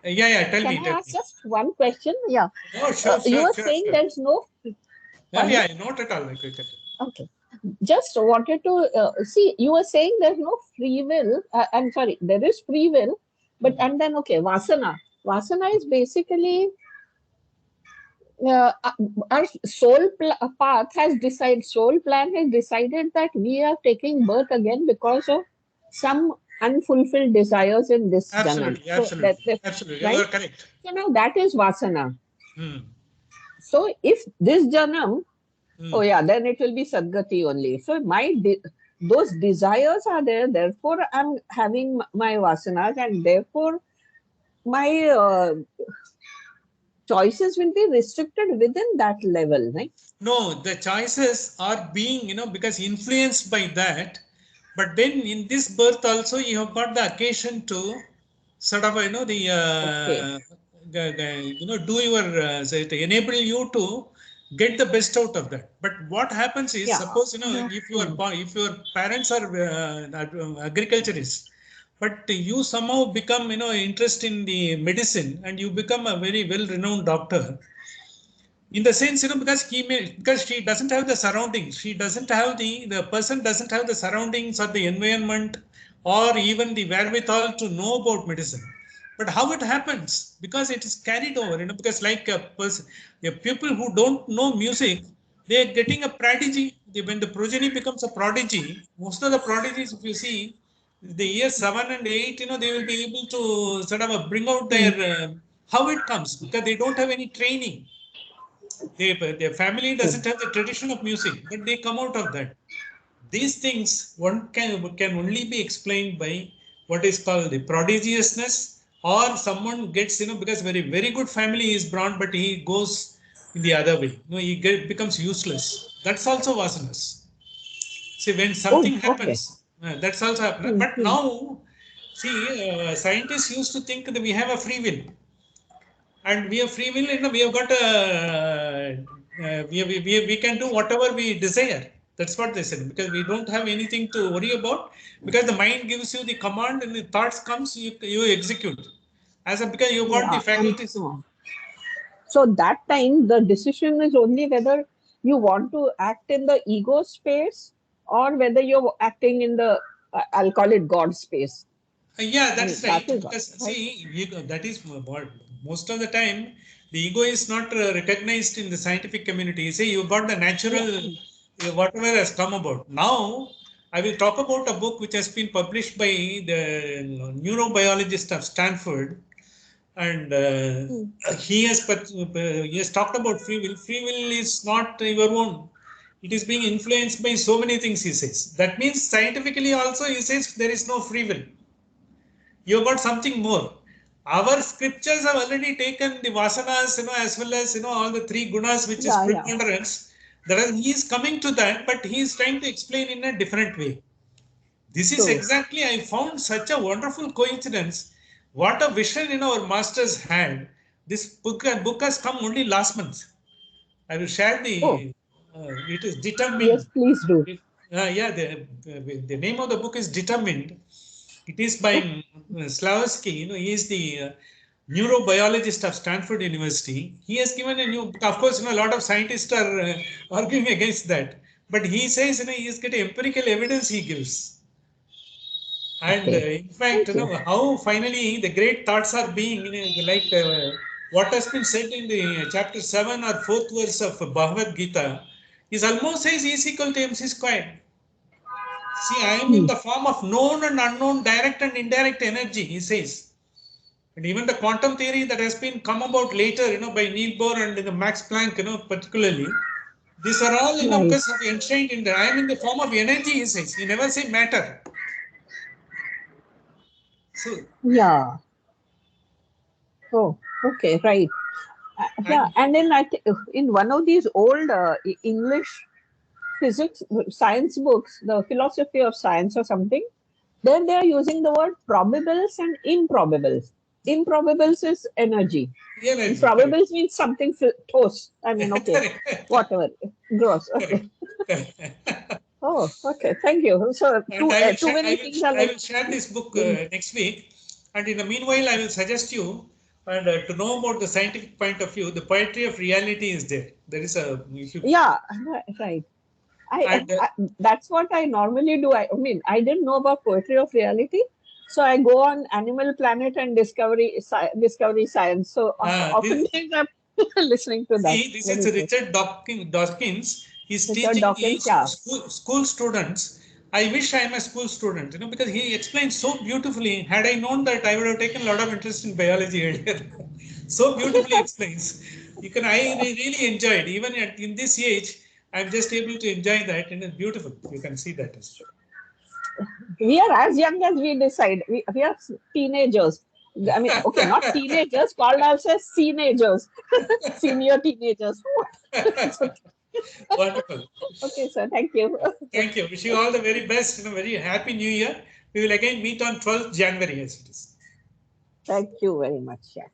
Tell Can me, I tell ask me. just one question? Yeah. Oh, sure, You sure, were sure, saying sure. there's no, pardon? Not at all. Okay. Okay. Just wanted to see, you were saying there's no free will. I'm sorry, there is free will, but and then, okay, Vasana. Vasana is basically our path has decided, soul plan has decided that we are taking birth again because of some unfulfilled desires in this janam. Absolutely, So that, absolutely, absolutely. You right? are correct. So now that is Vasana. Hmm. So if this janam, oh Hmm. yeah, then it will be Sadgati only. So those desires are there, therefore I'm having my vasanas, and therefore my choices will be restricted within that level, right? No, the choices are being, because influenced by that. But then in this birth also, you have got the occasion to sort of, Okay. do your, to enable you to get the best out of that. But what happens is, Yeah. suppose, Hmm. if your parents are agriculturists, but you somehow become, interest in the medicine and you become a very well-renowned doctor, in the sense, because she doesn't have the surroundings, she doesn't have the person doesn't have the surroundings or the environment or even the wherewithal to know about medicine. But how it happens, because it is carried over, because like a person, a people who don't know music, they are getting a prodigy. When the progeny becomes a prodigy, most of the prodigies, if you see, the year 7 and 8, they will be able to sort of bring out Hmm. their how it comes, because they don't have any training. Their family Hmm. doesn't have the tradition of music, but they come out of that. These things one can only be explained by what is called the prodigiousness, or someone gets, because very good family is born, but he goes in the other way. Becomes useless. That's also vasanas. See, when Oh, something okay. happens, that's also happening. Hmm. But Hmm. now, see, scientists used to think that we have a free will, and we have free will. We have got we can do whatever we desire. That's what they said, because we don't have anything to worry about, because the mind gives you the command and the thoughts comes, you execute as a, because you got the Yeah, and faculties. so on. So that time the decision is only whether you want to act in the ego space or whether you're acting in the, I'll call it God space. Yeah, I that mean, is that right. is all, Because right? see, that is what most of the time the ego is not recognized in the scientific community. You see, you got the Yeah. natural, whatever has come about. Now, I will talk about a book which has been published by the neurobiologist of Stanford, and Hmm. he has talked about free will. Free will is not your own. It is being influenced by so many things. He says that means scientifically also he says there is no free will. You got something more. Our scriptures have already taken the vasanas, as well as all the three gunas, which is Yeah, yeah. preponderance. He is coming to that, but he is trying to explain in a different way. This is True. exactly, I found such a wonderful coincidence. What a vision our masters had. This book has come only last month. I will share Oh, the. It is yes, determined. please do. Yeah, the name of the book is Determined. It is by Oh, Slavsky. He is the neurobiologist of Stanford University. He has given a new book. Of course, a lot of scientists are arguing against that. But he says, he is getting empirical evidence he gives. And okay. in fact, Thank you. how finally the great thoughts are being, like what has been said in the chapter 7 or 4th verse of Bhagavad Gita is almost says E is equal to MC squared. See, I am in Hmm. the form of known and unknown, direct and indirect energy, he says. And even the quantum theory that has been come about later, by Niels Bohr and the Max Planck, particularly, these are all, Right. because of enshrined in the, I am in the form of energy, he says. He never say matter. So, Yeah. Oh, okay, right. Yeah, and and then in one of these old English physics science books, the philosophy of science or something, there they are using the word probables and improbables. Improbables is energy. energy, correct. Improbables means something toast. I mean, okay, Correct. whatever, gross. Okay. Correct. Correct. Oh, okay. Thank you. So And I too many things are I like will share this book in. next week. And in the meanwhile, I will suggest you And to know about the scientific point of view, the poetry of reality is there. There is a, if you, Yeah, right. and That's what I normally do. I mean, I didn't know about poetry of reality, so I go on Animal Planet and Discovery Science. So often this, I'm listening to that. see, this is Very good. Richard Dawkins. He's Richard teaching Dawkins, his yeah. school students. I wish I am a school student, because he explains so beautifully. Had I known that, I would have taken a lot of interest in biology earlier. So beautifully explains. I really enjoyed. Even in this age, I'm just able to enjoy that, and it's beautiful. You can see that as We are as young as we decide. We are teenagers. I mean, okay, not teenagers, called us as teenagers, senior teenagers. It's okay. wonderful. Okay, sir. Thank you. Thank you. Wish you all the very best. Very happy New Year. We will again meet on 12th January as it is. Thank you very much. Yeah.